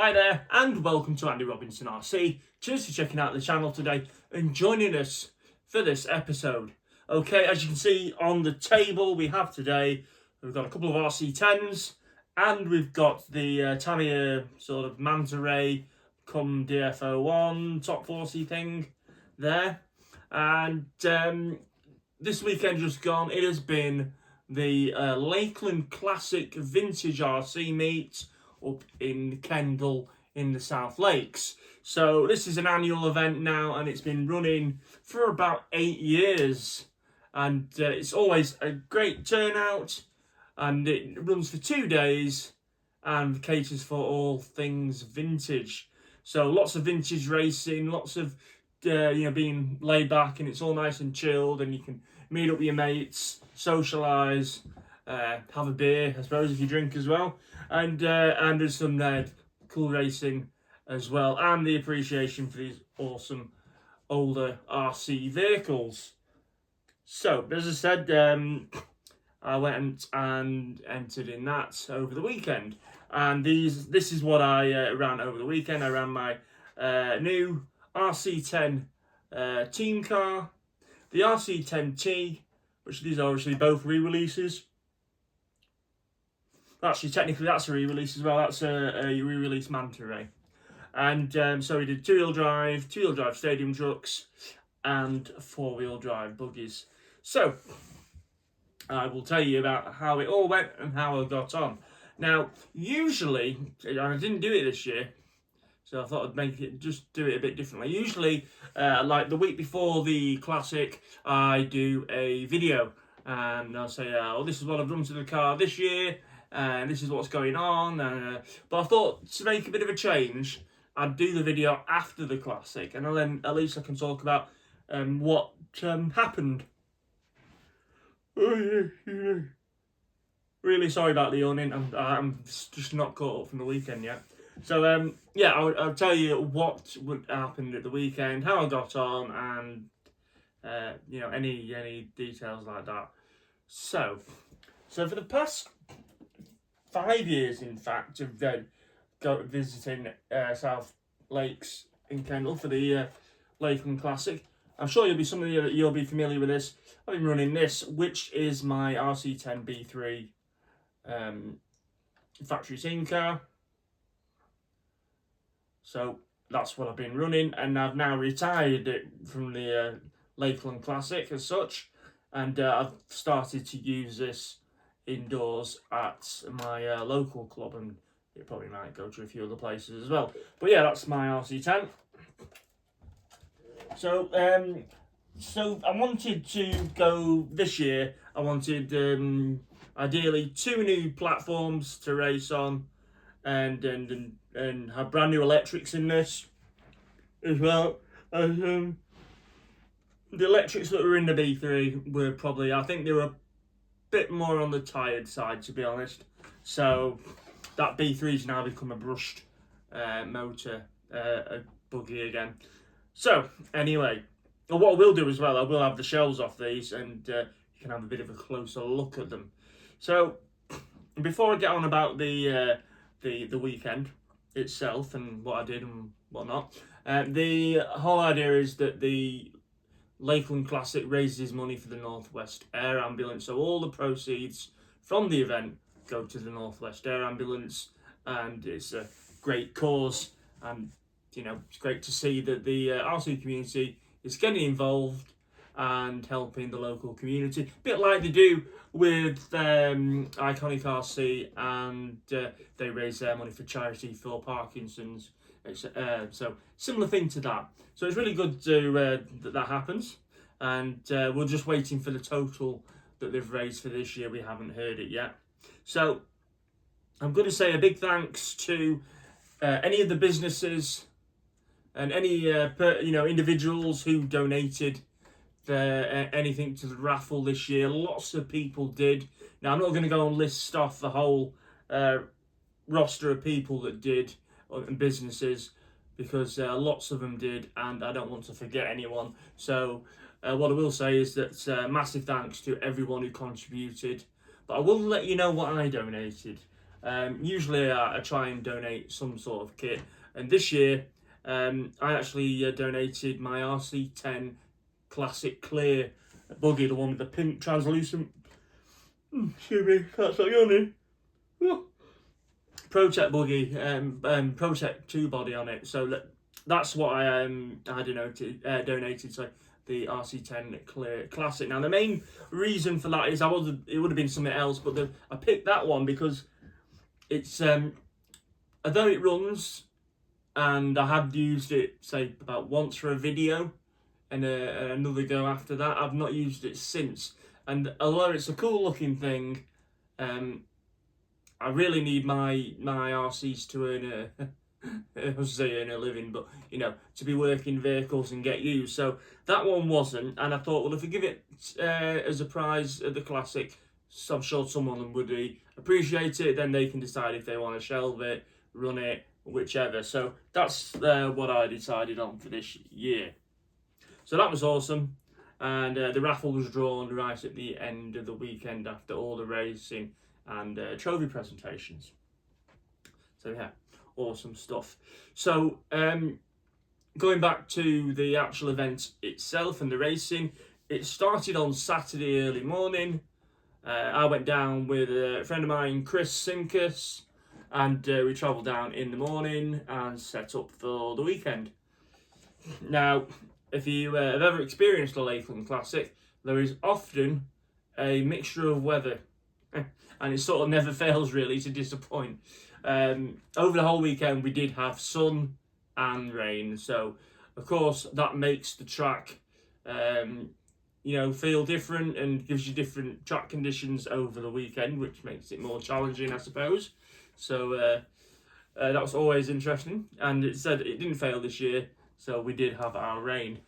Hi there, and welcome to Andy Robinson RC. Cheers for checking out the channel today and joining us for this episode. Okay, as you can see on the table we have today, we've got a couple of RC10s, and we've got the Tamiya sort of Manta Ray come DFO1 top 40 thing there. And this weekend just gone, it has been the Lakeland Classic Vintage RC meet up in Kendal in the South Lakes. So this is an annual event now, and it's been running for about 8 years, and it's always a great turnout, and it runs for 2 days and caters for all things vintage. So lots of vintage racing, lots of being laid back, and it's all nice and chilled, and you can meet up with your mates, socialise, have a beer, I suppose, if you drink as well, and there's some cool racing as well, and the appreciation for these awesome older RC vehicles. So, as I said, I went and entered in that over the weekend, and this is what I ran over the weekend. I ran my new RC10 team car, the RC10T, which these are obviously both re-releases. Actually, technically that's a re-release as well. That's a re-release Manta Ray. And so we did two-wheel drive stadium trucks, and four-wheel drive buggies. So I will tell you about how it all went and how I got on. Now, usually, I didn't do it this year, so I thought I'd do it a bit differently. Usually, like the week before the Classic, I do a video, and I'll say, oh, this is what I've done to the car this year, and this is what's going on. But I thought, to make a bit of a change, I'd do the video after the Classic, and then at least I can talk about what happened. Oh, yeah. Really sorry about the yawning. I'm just not caught up from the weekend yet. So I'll tell you what would happen at the weekend, how I got on, and any details like that. So for the past 5 years, in fact, of visiting South Lakes in Kendal for the Lakeland Classic, I'm sure you'll be familiar with this. I've been running this, which is my RC10 B3 factory team car. So that's what I've been running, and I've now retired it from the Lakeland Classic as such, and I've started to use this indoors at my local club, and it probably might go to a few other places as well. But yeah, that's my RC10. So I wanted to go this year. I wanted ideally 2 new platforms to race on, and have brand new electrics in this as well. And the electrics that were in the B3 were probably, I think they were a bit more on the tired side, to be honest. So that B3's now become a brushed motor, a buggy again. So anyway, what I will do as well, I will have the shells off these, and you can have a bit of a closer look at them. So before I get on about the weekend itself and what I did and whatnot, the whole idea is that the Lakeland Classic raises money for the Northwest Air Ambulance. So all the proceeds from the event go to the Northwest Air Ambulance, and it's a great cause. And it's great to see that the RC community is getting involved and helping the local community, a bit like they do with Iconic RC, and they raise their money for charity for Parkinson's. So similar thing to that. So it's really good to that happens, and we're just waiting for the total that they've raised for this year. We haven't heard it yet. So I'm going to say a big thanks to any of the businesses and any individuals who donated anything to the raffle this year. Lots of people did. Now, I'm not going to go and list off the whole roster of people that did, and businesses, because lots of them did, and I don't want to forget anyone. So what I will say is that massive thanks to everyone who contributed. But I will let you know what I donated. Usually I try and donate some sort of kit, and this year I actually donated my RC10 Classic Clear Buggy, the one with the pink translucent, excuse me, can't stop yawning, Protect Buggy, Protect 2 body on it. So that's what I donated. So the RC10 Clear Classic. Now the main reason for that is it would have been something else, but I picked that one because it's although it runs, and I have used it say about once for a video, and another go after that. I've not used it since, and although it's a cool looking thing, I really need my RCs to earn earn a living, but you know, to be working vehicles and get used. So that one wasn't, and I thought, well, if I give it as a prize at the Classic, so I'm sure someone would appreciate it. Then they can decide if they want to shelve it, run it, whichever. So that's what I decided on for this year. So that was awesome, and the raffle was drawn right at the end of the weekend after all the racing and trophy presentations. So yeah, awesome stuff. So going back to the actual event itself and the racing, it started on Saturday early morning. I went down with a friend of mine, Chris Simkus, and we travelled down in the morning and set up for the weekend. Now, if you have ever experienced a Lakeland Classic, there is often a mixture of weather, and it sort of never fails really to disappoint. Over the whole weekend we did have sun and rain, so of course that makes the track you know, feel different and gives you different track conditions over the weekend, which makes it more challenging, I suppose. So that was always interesting, and it said it didn't fail this year, so we did have our rain.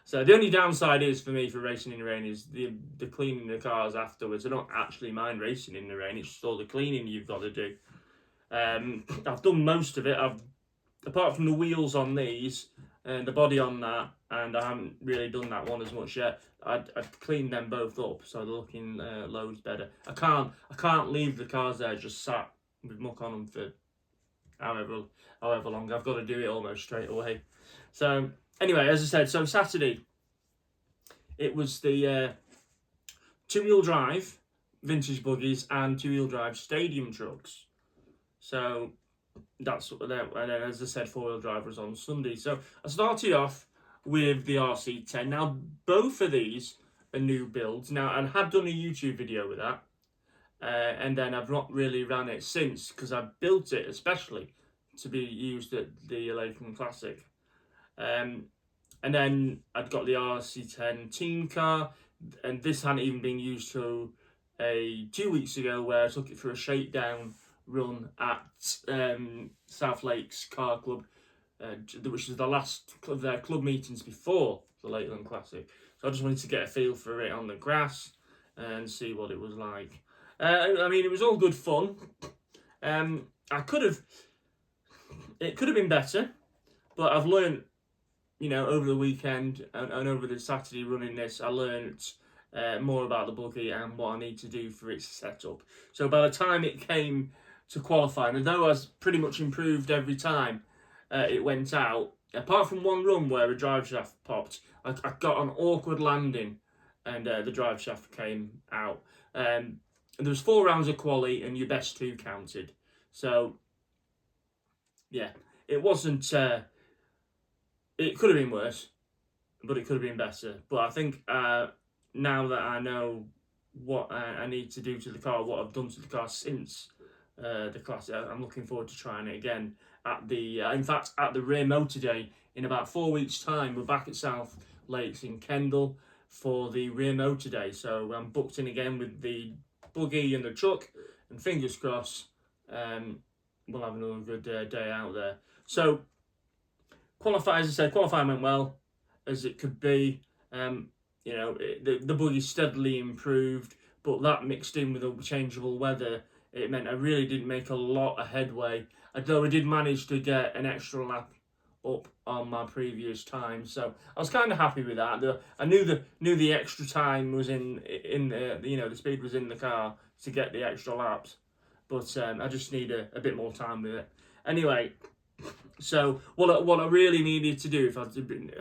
So the only downside is for me for racing in the rain is the cleaning the cars afterwards. I don't actually mind racing in the rain, it's just all the cleaning you've got to do. I've done most of it. Apart from the wheels on these and the body on that, and I haven't really done that one as much yet. I'd cleaned them both up, so they're looking loads better. I can't leave the cars there just sat with muck on them for however long. I've got to do it almost straight away. So anyway, as I said, so Saturday it was the 2-wheel drive vintage buggies and 2-wheel drive stadium trucks. So that's what and then, as I said, 4-wheel drive was on Sunday. So I started off with the RC10. Now both of these are new builds now, and had done a YouTube video with that, and then I've not really ran it since because I built it especially to be used at the Lakeland Classic. And then I'd got the RC10 team car, and this hadn't even been used till 2 weeks ago, where I took it for a shakedown run at South Lakes Car Club, which was the last of their club meetings before the Lakeland Classic. So I just wanted to get a feel for it on the grass and see what it was like. I mean, it was all good fun. It could have been better, but I've learned, you know, over the weekend and over the Saturday running this, I learned more about the buggy and what I need to do for its setup. So by the time it came to qualifying, although I was pretty much improved every time it went out, apart from one run where a drive shaft popped, I got an awkward landing and the drive shaft came out. And there was 4 rounds of quali and your best 2 counted. So yeah, it wasn't it could have been worse, but it could have been better. But I think now that I know what I need to do to the car, what I've done to the car since the Classic, I'm looking forward to trying it again at the in fact at the Rear Motor Day in about 4 weeks time. We're back at South Lakes in Kendal for the Rear Motor Day, so I'm booked in again with the buggy and the truck, and fingers crossed we'll have another good day out there. So qualifying, as I said, qualifying went well as it could be. You know, the buggy steadily improved, but that mixed in with the changeable weather, it meant I really didn't make a lot of headway, although I did manage to get an extra lap up on my previous time. So I was kind of happy with that. I knew the extra time was in the, you know, the speed was in the car to get the extra laps, but I just need a bit more time with it. Anyway, so what I really needed to do, if I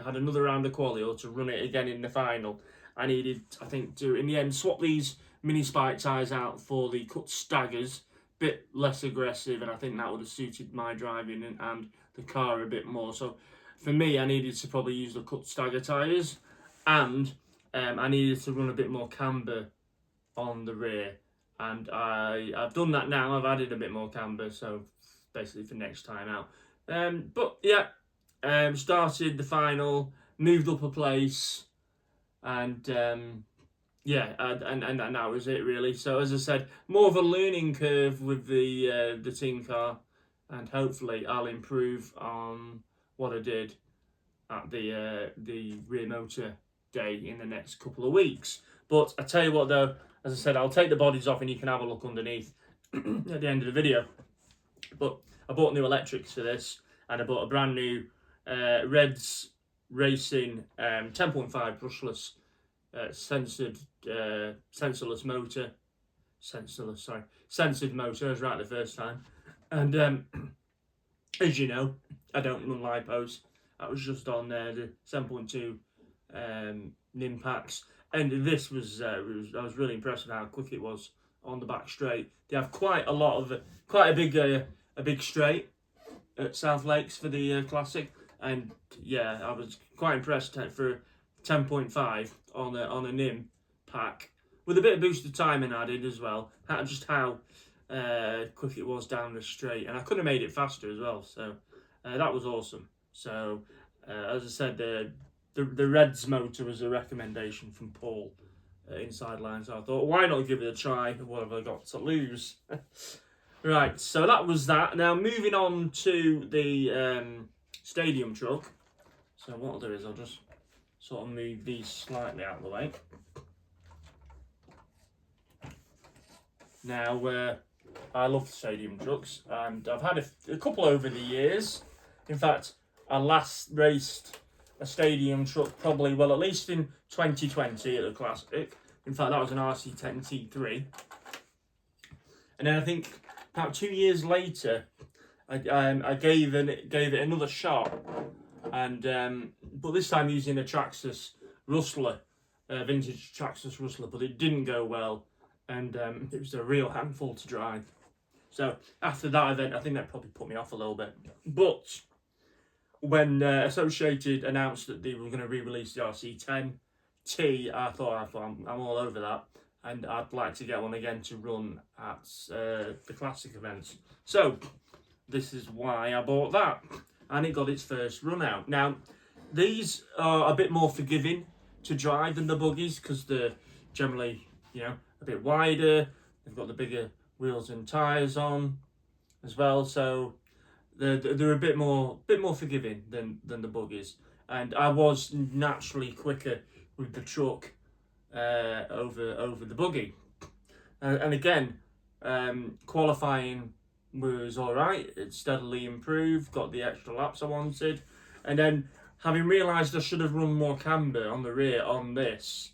had another round of quali or to run it again in the final, I needed, I think, to in the end swap these mini spike tyres out for the cut staggers, bit less aggressive, and I think that would have suited my driving and the car a bit more. So for me, I needed to probably use the cut stagger tyres, and I needed to run a bit more camber on the rear, and I've done that now. I've added a bit more camber, so basically for next time out. But yeah, started the final, moved up a place, and yeah, and that was it really. So as I said, more of a learning curve with the team car, and hopefully I'll improve on what I did at the rear motor day in the next couple of weeks. But I tell you what though, as I said, I'll take the bodies off and you can have a look underneath at the end of the video. But I bought new electrics for this, and I bought a brand new Reds Racing 10.5 brushless sensorless motor. Censored motor. I was right the first time. And as you know, I don't run lipos. I was just on the 7.2 NIM packs, and this was I was really impressed with how quick it was on the back straight. They have quite a big straight at South Lakes for the Classic, and yeah, I was quite impressed for 10.5 on a NIM pack with a bit of boosted timing added as well. Just how quick it was down the straight, and I could have made it faster as well. So that was awesome. So as I said, the Reds motor was a recommendation from Paul inside line. So I thought, why not give it a try? What have I got to lose? Right, so that was that. Now moving on to the stadium truck. So what I'll do is I'll just sort of move these slightly out of the way. Now, I love stadium trucks, and I've had a couple over the years. In fact, I last raced a stadium truck probably, well, at least in 2020 at the Classic. In fact, that was an RC10 T3. And then I think about 2 years later, I gave it another shot, and but this time using a Traxxas Rustler, vintage Traxxas Rustler, but it didn't go well, and it was a real handful to drive. So after that event, I think that probably put me off a little bit. But when Associated announced that they were going to re-release the RC10T, I thought I'm all over that, and I'd like to get one again to run at the Classic events. So this is why I bought that, and it got its first run out. Now, these are a bit more forgiving to drive than the Buggies because they're generally, you know, a bit wider. They've got the bigger wheels and tyres on as well, so they're a bit more forgiving than the Buggies. And I was naturally quicker with the truck over the Buggy. And again, qualifying was all right. It steadily improved, got the extra laps I wanted, and then having realised I should have run more camber on the rear on this,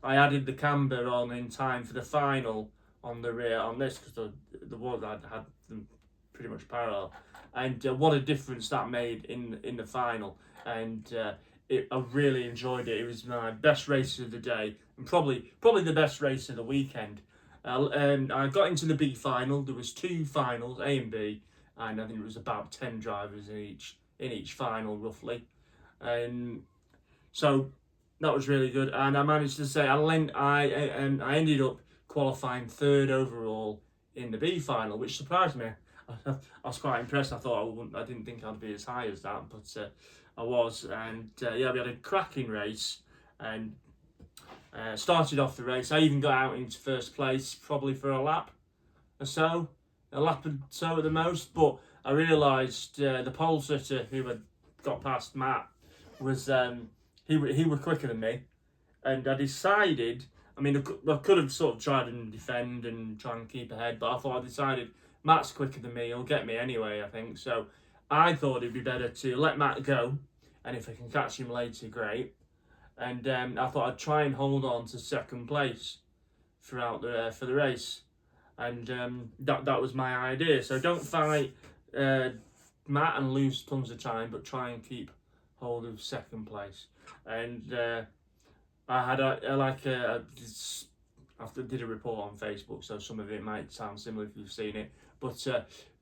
I added the camber on in time for the final on the rear on this, because the ones I had them pretty much parallel, and what a difference that made in the final. And I really enjoyed it. It was my best race of the day, and probably the best race of the weekend. I got into the B final. There was 2 finals, A and B, and I think it was about 10 drivers in each final roughly, and so that was really good. And I managed to say I ended up qualifying 3rd overall in the B final, which surprised me. I was quite impressed. I thought I didn't think I'd be as high as that, but I was. And yeah, we had a cracking race, and started off the race. I even got out into first place, probably for a lap or so, at the most. But I realised the pole sitter who had got past Matt was he were quicker than me, and I decided. I mean, I could have sort of tried and defend and try and keep ahead, but I decided Matt's quicker than me. He'll get me anyway, I think. So I thought it'd be better to let Matt go, and if I can catch him later, great. And I thought I'd try and hold on to 2nd place throughout for the race. and that was my idea. So don't fight Matt and lose tons of time, but try and keep hold of second place. And I had did a report on Facebook, so some of it might sound similar if you've seen it. But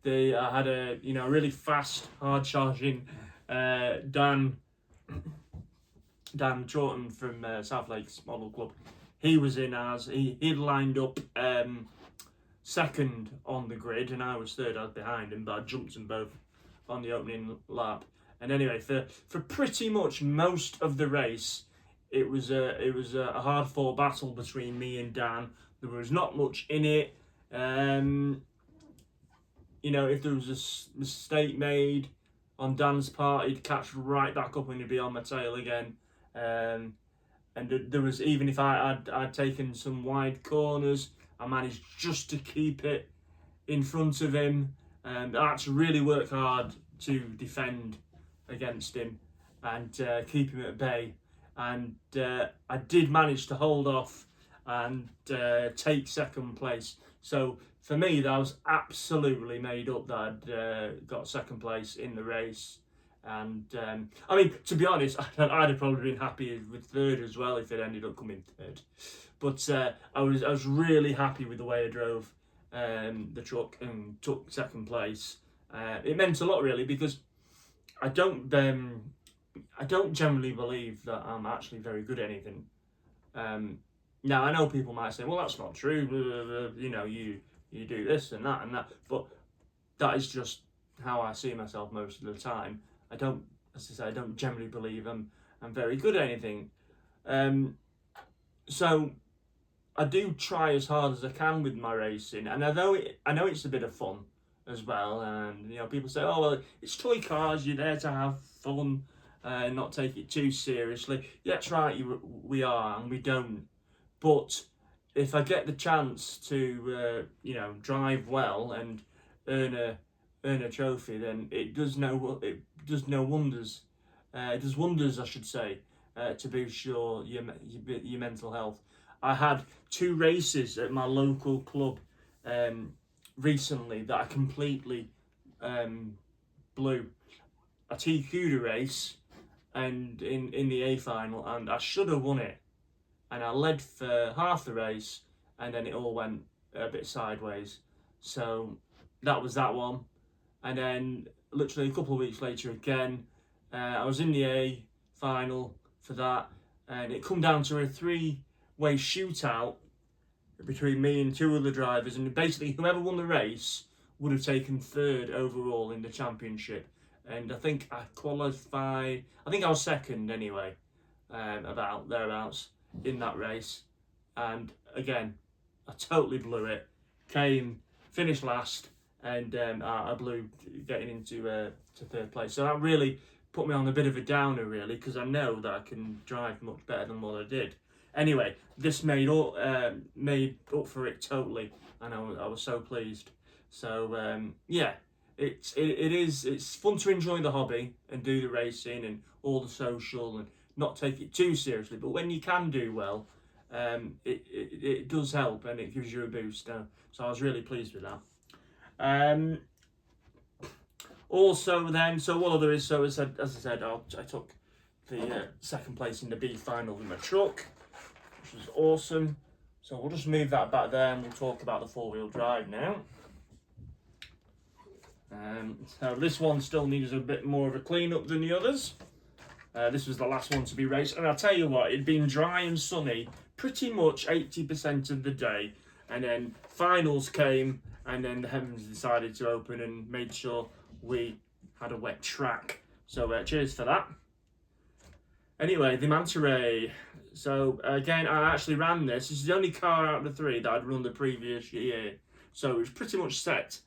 I had a really fast, hard charging Dan Troughton from South Lakes Model Club. He was in ours. He'd lined up second on the grid, and I was third. I was behind him, but I jumped them both on the opening lap. And anyway, for pretty much most of the race, it was a hard fought battle between me and Dan. There was not much in it. If there was a mistake made on Dan's part, he'd catch right back up and he'd be on my tail again. And there was, even if I'd taken some wide corners, I managed just to keep it in front of him. And I had to really work hard to defend against him and keep him at bay. And I did manage to hold off and take second place. So for me, that was absolutely made up that I'd got second place in the race. And I mean, to be honest, I'd have probably been happy with third as well if it ended up coming third. But I was really happy with the way I drove the truck and took second place. It meant a lot, really, because I don't generally believe that I'm actually very good at anything. Now I know people might say, "Well, that's not true. You do this and that," but that is just how I see myself most of the time. As I say, I don't generally believe I'm very good at anything. So I do try as hard as I can with my racing, and I know it's a bit of fun as well. And people say, "Oh, well, it's toy cars. You're there to have fun, and not take it too seriously." Yeah, that's right. We are, and we don't. But if I get the chance to, drive well and earn a trophy, then it does no wonders. It does wonders, I should say, to boost your mental health. I had 2 races at my local club recently that I completely blew. A TQ'd race and in the A final, and I should have won it. And I led for half the race, and then it all went a bit sideways. So that was that one. And then literally a couple of weeks later again, I was in the A final for that, and it come down to a 3-way shootout between me and 2 other drivers, and basically whoever won the race would have taken third overall in the championship. And I think I qualified. I think I was second anyway, about thereabouts in that race. And again, I totally blew it. Finished last, and I blew getting into to third place. So that really put me on a bit of a downer, really, because I know that I can drive much better than what I did. Anyway, this made up for it totally, and I was so pleased. So yeah, it's fun to enjoy the hobby and do the racing and all the social and not take it too seriously. But when you can do well, it does help, and it gives you a boost. So I was really pleased with that. Also then, so what other is, so as I said, I took the second place in the B final in my truck, which was awesome. So we'll just move that back there, and we'll talk about the 4-wheel drive now. So this one still needs a bit more of a clean up than the others. This was the last one to be raced, and I'll tell you what, it'd been dry and sunny pretty much 80% of the day, and then finals came, and then the heavens decided to open and made sure we had a wet track. So cheers for that. Anyway, the Manta Ray. So again, I actually ran this. This is the only car out of the 3 that I'd run the previous year, so it was pretty much set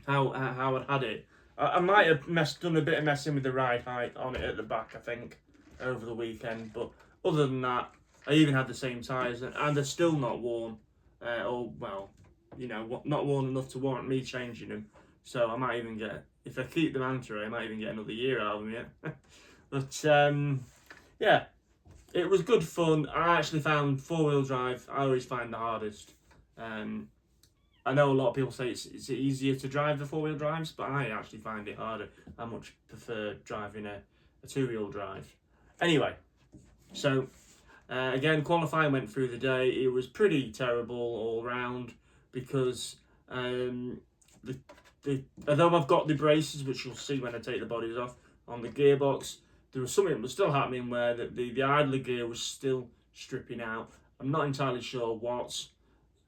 how I'd had it. I might have done a bit of messing with the ride height on it at the back, I think, over the weekend. But other than that, I even had the same tyres, and they're still not worn. Not worn enough to warrant me changing them. So I might even get, if I keep the Manta Ray, I might even get another year out of them yet. But yeah, it was good fun. I actually found 4-wheel drive, I always find the hardest. I know a lot of people say it's easier to drive the four-wheel drives, but I actually find it harder. I much prefer driving a two-wheel drive. Anyway, so again, qualifying went through the day. It was pretty terrible all round because although I've got the braces, which you'll see when I take the bodies off on the gearbox, there was something that was still happening where the idler gear was still stripping out. I'm not entirely sure what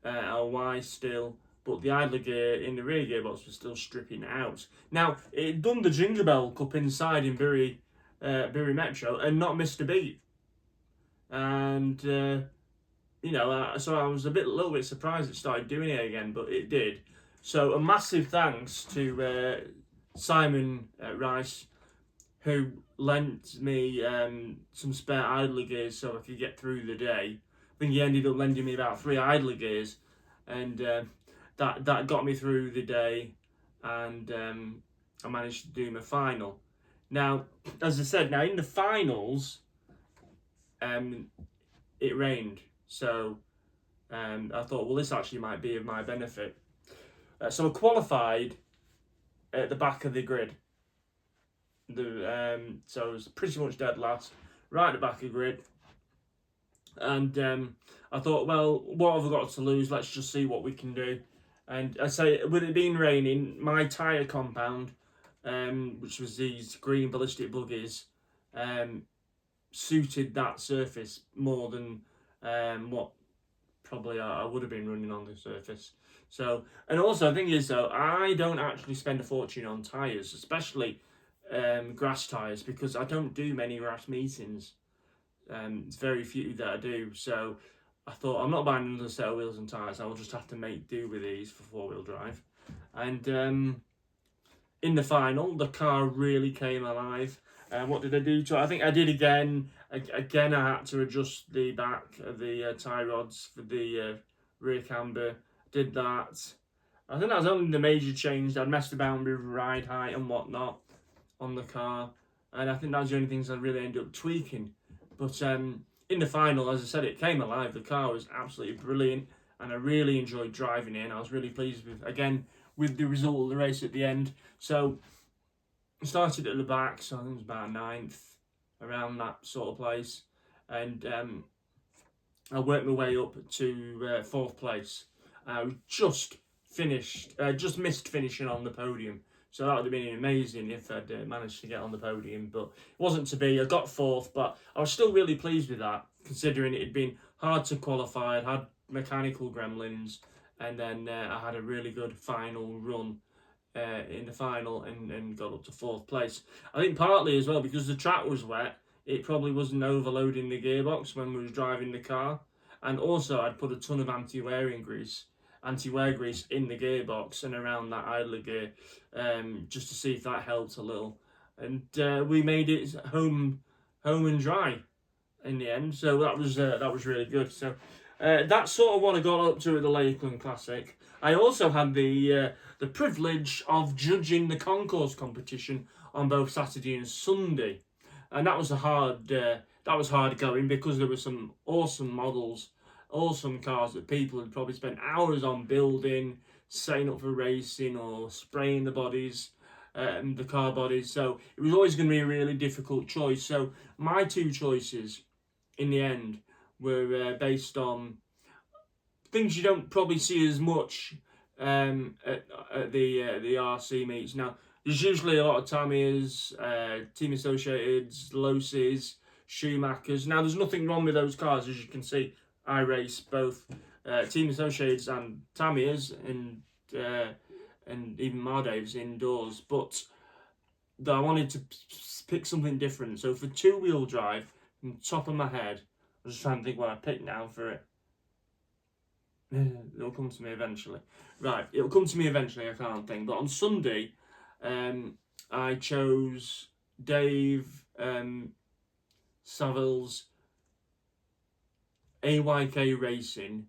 or why still, but the idler gear in the rear gearbox was still stripping out. Now, it had done the Ginger Bell Cup inside in Bury Metro and not missed a beat. And, you know, so I was a little bit surprised it started doing it again, but it did. So a massive thanks to Simon Rice, who lent me some spare idler gears so I could get through the day. I think he ended up lending me about 3 idler gears, and that got me through the day, and I managed to do my final. Now, as I said, in the finals, it rained, so I thought, well, this actually might be of my benefit. So I qualified at the back of the grid. So I was pretty much dead last, right at the back of the grid. And I thought, well, what have I got to lose? Let's just see what we can do. And I say, with it being raining, my tyre compound, which was these green ballistic buggies, suited that surface more than what probably I would have been running on the surface. So, and also the thing is though, I don't actually spend a fortune on tyres, especially grass tyres, because I don't do many grass meetings. It's very few that I do. So I thought, I'm not buying another set of wheels and tyres. I'll just have to make do with these for four-wheel drive. And in the final, the car really came alive. What did I do to it? I think I did again. Again, I had to adjust the back of the tie rods for the rear camber. Did that. I think that was only the major change. I'd messed about with ride height and whatnot on the car, and I think that was the only things I really ended up tweaking. But in the final, as I said, it came alive. The car was absolutely brilliant, and I really enjoyed driving it. I was really pleased with the result of the race at the end. So I started at the back, so I think it was about 9th, around that sort of place, and I worked my way up to 4th place. I just missed finishing on the podium, so that would have been amazing if I'd managed to get on the podium, but it wasn't to be. I got 4th, but I was still really pleased with that, considering it had been hard to qualify. I'd had mechanical gremlins, and then I had a really good final run in the final and got up to 4th place. I think partly as well because the track was wet, it probably wasn't overloading the gearbox when we was driving the car, and also I'd put a ton of anti-wear grease in the gearbox and around that idler gear, just to see if that helped a little. And we made it home and dry in the end, so that was really good. So that's sort of what I got up to at the Lakeland Classic. I also had the privilege of judging the Concourse competition on both Saturday and Sunday, and that was hard going because there were some awesome models, awesome cars that people had probably spent hours on building, setting up for racing or spraying the bodies, the car bodies. So it was always going to be a really difficult choice. So my 2 choices in the end were based on things you don't probably see as much at the RC meets. Now, there's usually a lot of Tamiya's, Team Associateds, Loses, Schumachers. Now, there's nothing wrong with those cars, as you can see. I race both Team Associateds and Tamiya's and even Mardave's indoors, but I wanted to pick something different. So for 2-wheel drive, from the top of my head, I was just trying to think what I picked now for it. It'll come to me eventually. Right, it'll come to me eventually, I can't think. But on Sunday, I chose Dave Saville's AYK Racing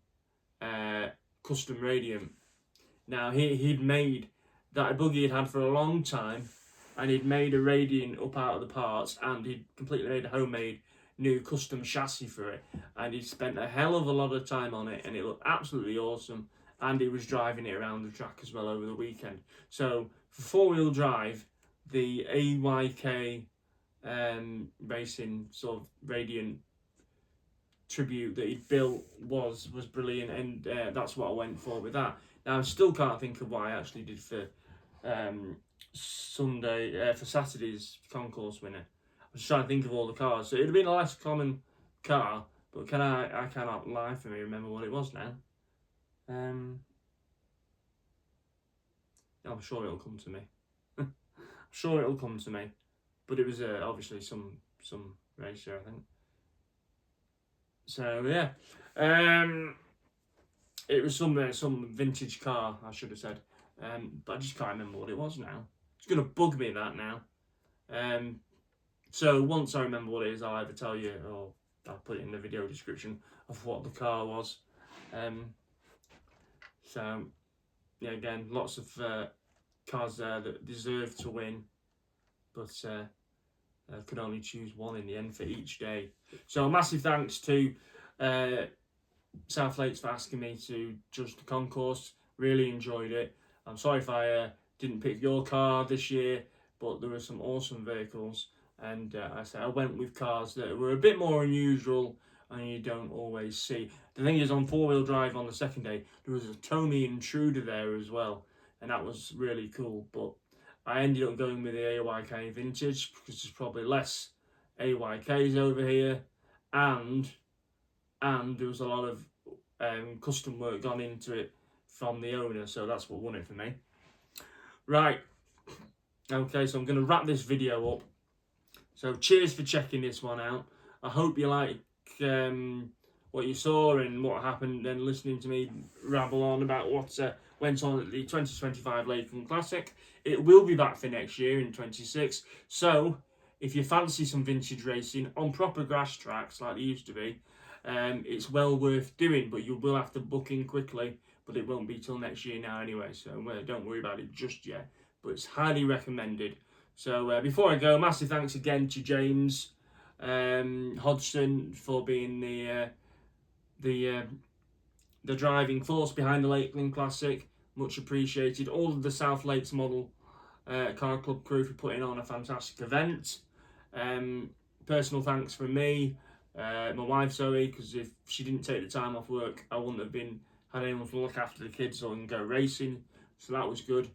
Custom Radiant. Now, he'd made that buggy he'd had for a long time, and he'd made a Radiant up out of the parts, and he'd completely made a homemade new custom chassis for it, and he'd spent a hell of a lot of time on it, and it looked absolutely awesome. and he was driving it around the track as well over the weekend. So for 4-wheel drive, the AYK racing sort of Radiant tribute that he built was brilliant, and that's what I went for with that. Now I still can't think of what I actually did for for Saturday's Concourse winner. I was trying to think of all the cars, so it'd have been a less common car, but I cannot lie for me remember what it was now. I'm sure it'll come to me. I'm sure it'll come to me, but it was obviously some racer, I think. So yeah, it was some vintage car, I should have said, but I just can't remember what it was now. It's gonna bug me that now. So once I remember what it is, I'll either tell you or I'll put it in the video description of what the car was. So yeah, again, lots of cars there that deserve to win, but I could only choose one in the end for each day. So massive thanks to South Lakes for asking me to judge the concourse. Really enjoyed it. I'm sorry if I didn't pick your car this year, but there were some awesome vehicles, and I went with cars that were a bit more unusual and you don't always see. The thing is, on 4-wheel drive on the second day, there was a Tommy Intruder there as well, and that was really cool. But I ended up going with the AYK Vintage because there's probably less AYKs over here, and there was a lot of custom work gone into it from the owner, so that's what won it for me. Right, okay, so I'm going to wrap this video up. So cheers for checking this one out. I hope you like what you saw and what happened, and listening to me rabble on about what went on at the 2025 Lakeland Classic. It will be back for next year in 26. So if you fancy some vintage racing on proper grass tracks like they used to be, it's well worth doing, but you will have to book in quickly. But it won't be till next year now anyway, so don't worry about it just yet. But it's highly recommended. So before I go, massive thanks again to James Hodgson for being the driving force behind the Lakeland Classic. Much appreciated. All of the South Lakes model car club crew for putting on a fantastic event. Personal thanks from me, my wife Zoe, because if she didn't take the time off work, I wouldn't have had anyone to look after the kids or go racing. So that was good.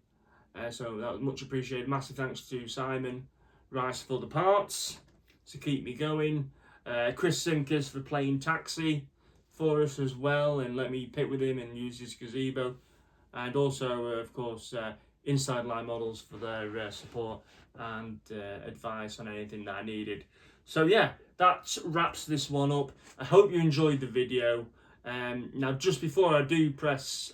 So that was much appreciated. Massive thanks to Simon Rice for the parts to keep me going. Chris Simkers for playing taxi for us as well and let me pit with him and use his gazebo. And also, of course, Inside Line Models for their support and advice on anything that I needed. So yeah, that wraps this one up. I hope you enjoyed the video. Now, just before I do press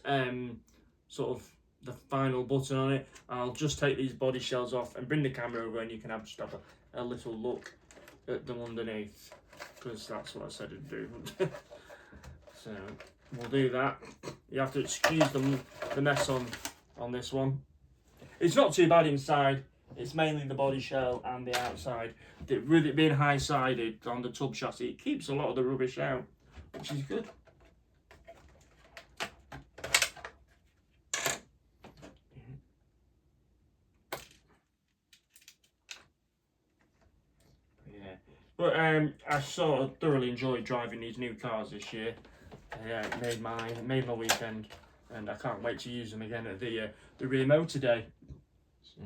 sort of the final button on it, I'll just take these body shells off and bring the camera over, and you can just have a little look at them underneath, because that's what I said to do. So we'll do that. You have to excuse the mess on this one. It's not too bad inside. It's mainly the body shell and the outside. With it being high-sided on the tub chassis, it keeps a lot of the rubbish out, which is good. Yeah, but I sort of thoroughly enjoyed driving these new cars this year. It made my weekend, and I can't wait to use them again at the rear motor day. So,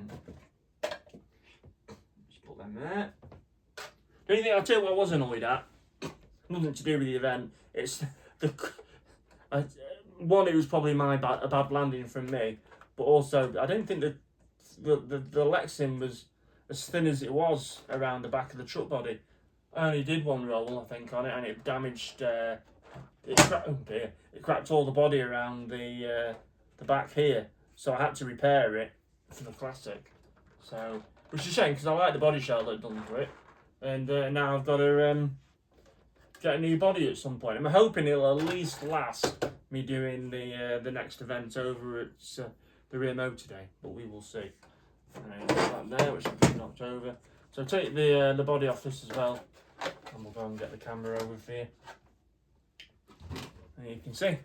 just put them there. The only thing I'll tell you what I was annoyed at, nothing to do with the event. It's one, it was probably a bad landing from me, but also I don't think the Lexin was as thin as it was around the back of the truck body. I only did one roll, I think, on it, and it damaged. It cracked all the body around the back here, so I had to repair it for the Classic. So, which is a shame because I like the body shell that I've done to it, and now I've got to get a new body at some point. I'm hoping it'll at least last me doing the next event over at the rear motor day, but we will see. That there, which I've knocked over. So take the body off this as well, and we'll go and get the camera over for you. And you can see.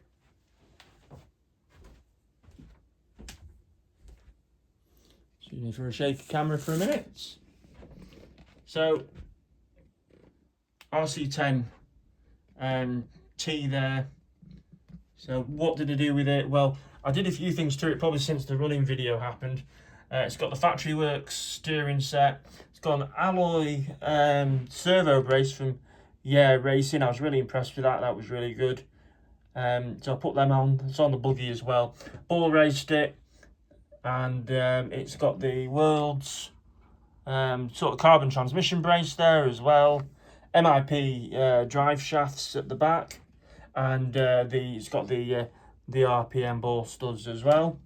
Excuse me for a shaky camera for a minute. So, RC10 T there. So what did I do with it? Well, I did a few things to it probably since the running video happened. It's got the Factory Works steering set. It's got an alloy servo brace from Racing. I was really impressed with that. That was really good. So I put them on. It's on the Buggy as well. Ball raced it, and it's got the world's sort of carbon transmission brace there as well. MIP drive shafts at the back, and it's got the RPM ball studs as well.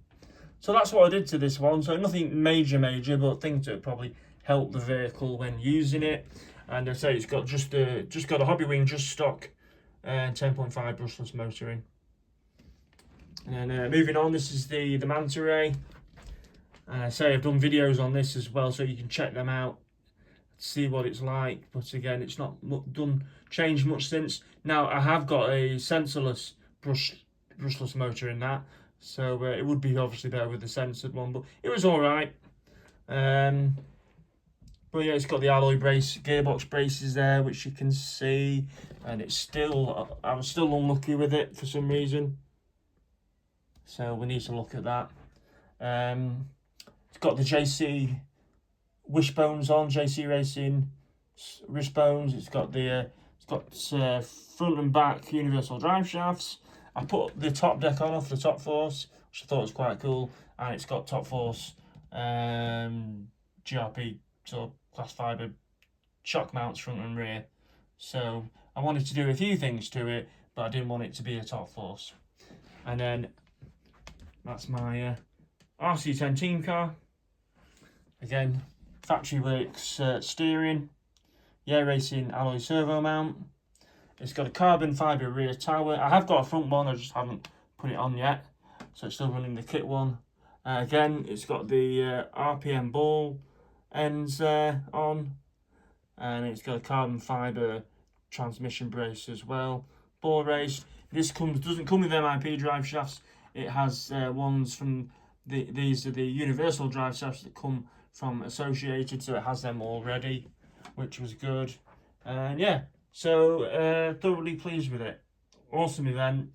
So that's what I did to this one. So nothing major, but things that probably help the vehicle when using it. And I say it's got just got a hobby wing, just stock 10.5 brushless motor in. And then moving on, this is the Manta Ray. And I say I've done videos on this as well, so you can check them out, see what it's like. But again, it's not changed much since. Now I have got a sensorless brushless motor in that, so it would be obviously better with the censored one, but it was all right. But yeah, it's got the alloy gearbox braces there, which you can see, and it's still, I'm still unlucky with it for some reason, so we need to look at that. It's got the JC wishbones on, JC Racing wishbones. It's got front and back universal drive shafts. I put the top deck on off the Top Force, which I thought was quite cool, and it's got Top Force GRP sort of glass fibre shock mounts front and rear. So I wanted to do a few things to it, but I didn't want it to be a Top Force. And then that's my RC10 team car. Again, Factory Works steering, Racing alloy servo mount. It's got a carbon fibre rear tower. I have got a front one, I just haven't put it on yet, so it's still running the kit one. Again, it's got the RPM ball ends on, and it's got a carbon fibre transmission brace as well. Ball race. This doesn't come with MIP drive shafts. It has ones from these are the universal drive shafts that come from Associated, so it has them already, which was good. And yeah, so thoroughly pleased with it. Awesome event.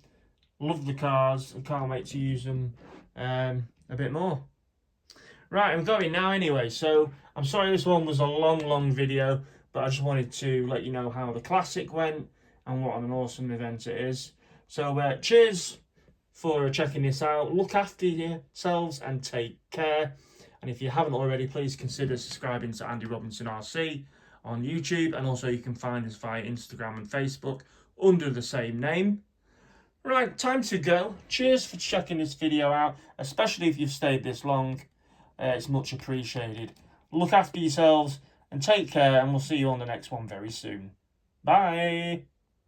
Love the cars. I can't wait to use them a bit more. Right, I'm going now anyway, so I'm sorry this one was a long video, but I just wanted to let you know how the Classic went and what an awesome event it is. So cheers for checking this out. Look after yourselves and take care. And if you haven't already, please consider subscribing to Andy Robinson RC on YouTube, and also you can find us via Instagram and Facebook under the same name. Right, time to go. Cheers for checking this video out, especially if you've stayed this long. It's much appreciated. Look after yourselves and take care, and we'll see you on the next one very soon. Bye.